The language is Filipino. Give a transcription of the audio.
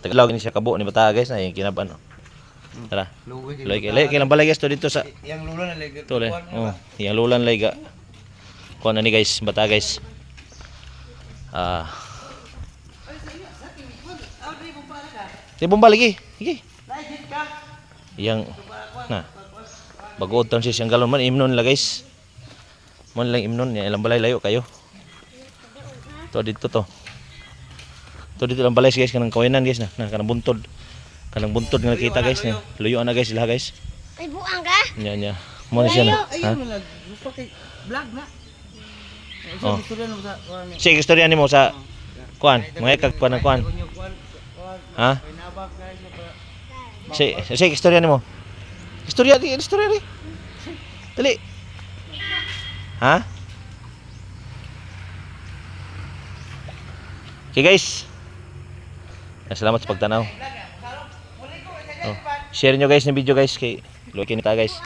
Tagalog ini siya kabo ni bata guys na yung kinaban. Tara. Loy kay lang balay guys to dito sa yang lulan na leg. to le. Oh, yang lulan layga. Kuan ni guys, bata guys. Di bomba lagi. Sige. Yang nah. Bago taon siya siyang galon man imnon la guys. Man lang imnon ya ilang balay layo kayo. To dito to. To dito lang balay guys kanang kawinan guys na kanang buntod. Kanang buntod nga nakita guys na. Luyo na guys sila guys. Ay buang ka? Nya nya. Mo na siya na. Ayun na lupa kay vlog na. Oh. Istorya mo sa Sige istorya nimo sa kuan, mga kag kuan kuan. Ha? Sige istorya nimo. Istorya di. Dali. Ha? Okay guys. Salamat sa pagtanaw. Oh. Share nyo guys ng video guys kay Loki nita guys.